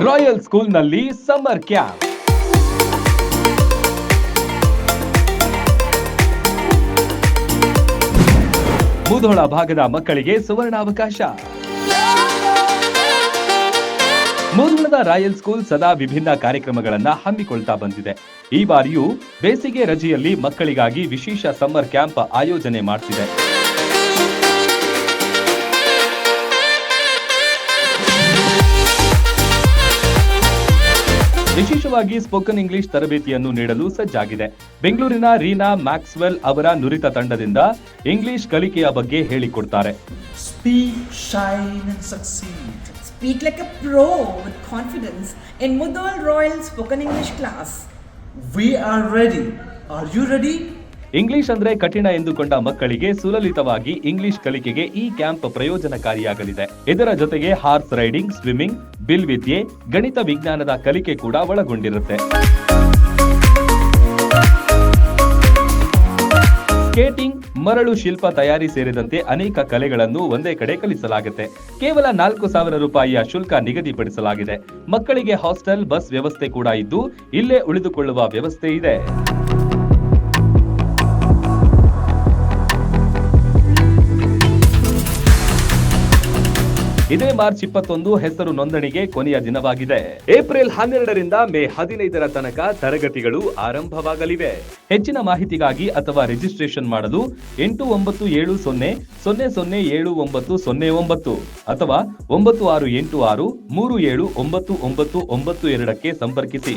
Royal ಸ್ಕೂಲ್ನಲ್ಲಿ summer camp. Mudhol ಭಾಗದ ಮಕ್ಕಳಿಗೆ ಸುವರ್ಣಾವಕಾಶ. ಮುಧೋಳದ ರಾಯಲ್ ಸ್ಕೂಲ್ ಸದಾ ವಿಭಿನ್ನ ಕಾರ್ಯಕ್ರಮಗಳನ್ನ ಹಮ್ಮಿಕೊಳ್ತಾ ಬಂದಿದೆ. ಈ ಬಾರಿಯೂ ಬೇಸಿಗೆ ರಜೆಯಲ್ಲಿ ಮಕ್ಕಳಿಗಾಗಿ ವಿಶೇಷ ಸಮ್ಮರ್ ಕ್ಯಾಂಪ್ ಆಯೋಜನೆ ಮಾಡ್ತಿದೆ. ವಿಶೇಷವಾಗಿ ಸ್ಪೋಕನ್ ಇಂಗ್ಲಿಷ್ ತರಬೇತಿಯನ್ನು ನೀಡಲು ಸಜ್ಜಾಗಿದೆ. ಬೆಂಗಳೂರಿನ ರೀನಾ ಮ್ಯಾಕ್ಸ್ವೆಲ್ ಅವರ ನುರಿತ ತಂಡದಿಂದ ಇಂಗ್ಲಿಷ್ ಕಲಿಕೆಯ ಬಗ್ಗೆ ಹೇಳಿಕೊಡ್ತಾರೆ. Speak, shine and succeed. Speak like a pro with confidence in Mudhol Royal Spoken English class. We are ready. Are you ready? English ಅಂದ್ರೆ ಕಠಿಣ ಎಂದುಕೊಂಡ ಮಕ್ಕಳಿಗೆ ಸುಲಲಿತವಾಗಿ ಇಂಗ್ಲಿಷ್ ಕಲಿಕೆಗೆ ಈ ಕ್ಯಾಂಪ್ ಪ್ರಯೋಜನಕಾರಿಯಾಗಲಿದೆ. ಇದರ ಜೊತೆಗೆ ಹಾರ್ಸ್ ರೈಡಿಂಗ್, ಸ್ವಿಮ್ಮಿಂಗ್, ಬಿಲ್ ವಿದ್ಯೆ, ಗಣಿತ ವಿಜ್ಞಾನದ ಕಲಿಕೆ ಕೂಡ ಒಳಗೊಂಡಿರುತ್ತೆ. ಸ್ಕೇಟಿಂಗ್, ಮರಳು ಶಿಲ್ಪ ತಯಾರಿ ಸೇರಿದಂತೆ ಅನೇಕ ಕಲೆಗಳನ್ನು ಒಂದೇ ಕಡೆ ಕಲಿಸಲಾಗುತ್ತೆ. ಕೇವಲ 4,000 ರೂಪಾಯಿಯ ಶುಲ್ಕ ನಿಗದಿಪಡಿಸಲಾಗಿದೆ. ಮಕ್ಕಳಿಗೆ ಹಾಸ್ಟೆಲ್, ಬಸ್ ವ್ಯವಸ್ಥೆ ಕೂಡ ಇದ್ದು ಇಲ್ಲೇ ಉಳಿದುಕೊಳ್ಳುವ ವ್ಯವಸ್ಥೆ ಇದೆ. ಇದೇ ಮಾರ್ಚ್ 21 ಹೆಸರು ನೋಂದಣಿಗೆ ಕೊನೆಯ ದಿನವಾಗಿದೆ. ಏಪ್ರಿಲ್ 12ರಿಂದ ಮೇ 15ರ ತನಕ ತರಗತಿಗಳು ಆರಂಭವಾಗಲಿವೆ. ಹೆಚ್ಚಿನ ಮಾಹಿತಿಗಾಗಿ ಅಥವಾ ರಿಜಿಸ್ಟ್ರೇಷನ್ ಮಾಡಲು 8970007909 ಅಥವಾ 9686379992ಕ್ಕೆ ಸಂಪರ್ಕಿಸಿ.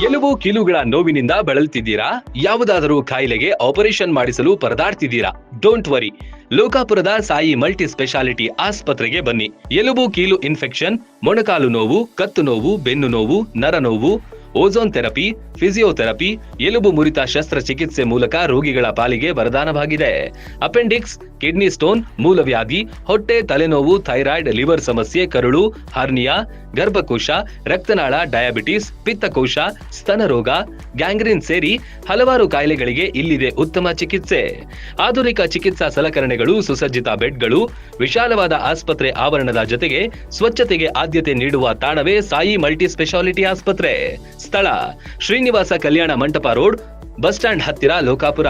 ಎಲುಬು ಕೀಲುಗಳ ನೋವಿನಿಂದ ಬಳಲ್ತಿದ್ದೀರಾ? ಯಾವುದಾದರೂ ಕಾಯಿಲೆಗೆ ಆಪರೇಷನ್ ಮಾಡಿಸಲು ಪರದಾಡ್ತಿದ್ದೀರಾ? ಡೋಂಟ್ ವರಿ, ಲೋಕಾಪುರದ ಸಾಯಿ ಮಲ್ಟಿ ಸ್ಪೆಷಾಲಿಟಿ ಆಸ್ಪತ್ರೆಗೆ ಬನ್ನಿ. ಎಲುಬು ಕೀಲು ಇನ್ಫೆಕ್ಷನ್, ಮೊಣಕಾಲು ನೋವು, ಕತ್ತು ನೋವು, ಬೆನ್ನು ನೋವು, ನರನೋವು, ಓಝೋನ್ ಥೆರಪಿ, ಫಿಸಿಯೋಥೆರಪಿ, ಎಲುಬು ಮುರಿತ ಶಸ್ತ್ರಚಿಕಿತ್ಸೆ ಮೂಲಕ ರೋಗಿಗಳ ಪಾಲಿಗೆ ವರದಾನವಾಗಿದೆ. ಅಪೆಂಡಿಕ್ಸ್, ಕಿಡ್ನಿ ಸ್ಟೋನ್, ಮೂಲವ್ಯಾಧಿ, ಹೊಟ್ಟೆ, ತಲೆನೋವು, ಥೈರಾಯ್ಡ್, ಲಿವರ್ ಸಮಸ್ಯೆ, ಕರುಳು, ಹರ್ನಿಯಾ, ಗರ್ಭಕೋಶ, ರಕ್ತನಾಳ, ಡಯಾಬಿಟಿಸ್, ಪಿತ್ತಕೋಶ, ಸ್ತನರೋಗ, ಗ್ಯಾಂಗ್ರೀನ್ ಸೇರಿ ಹಲವಾರು ಕಾಯಿಲೆಗಳಿಗೆ ಇಲ್ಲಿದೆ ಉತ್ತಮ ಚಿಕಿತ್ಸೆ. ಆಧುನಿಕ ಚಿಕಿತ್ಸಾ ಸಲಕರಣೆಗಳು, ಸುಸಜ್ಜಿತ ಬೆಡ್ಗಳು, ವಿಶಾಲವಾದ ಆಸ್ಪತ್ರೆ ಆವರಣದ ಜೊತೆಗೆ ಸ್ವಚ್ಛತೆಗೆ ಆದ್ಯತೆ ನೀಡುವ ತಾಣವೇ ಸಾಯಿ ಮಲ್ಟಿ ಸ್ಪೆಷಾಲಿಟಿ ಆಸ್ಪತ್ರೆ. ಸ್ಥಳ Srinivasa Kalyana Mantapa road, bus stand ಹತ್ತಿರ, Lokapur.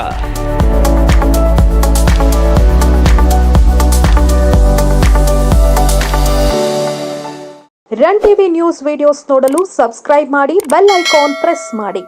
Run TV news videos ನೋಡಲು ಸಬ್ಸ್ಕ್ರೈಬ್ ಮಾಡಿ, ಬೆಲ್ ಐಕಾನ್ ಪ್ರೆಸ್ ಮಾಡಿ.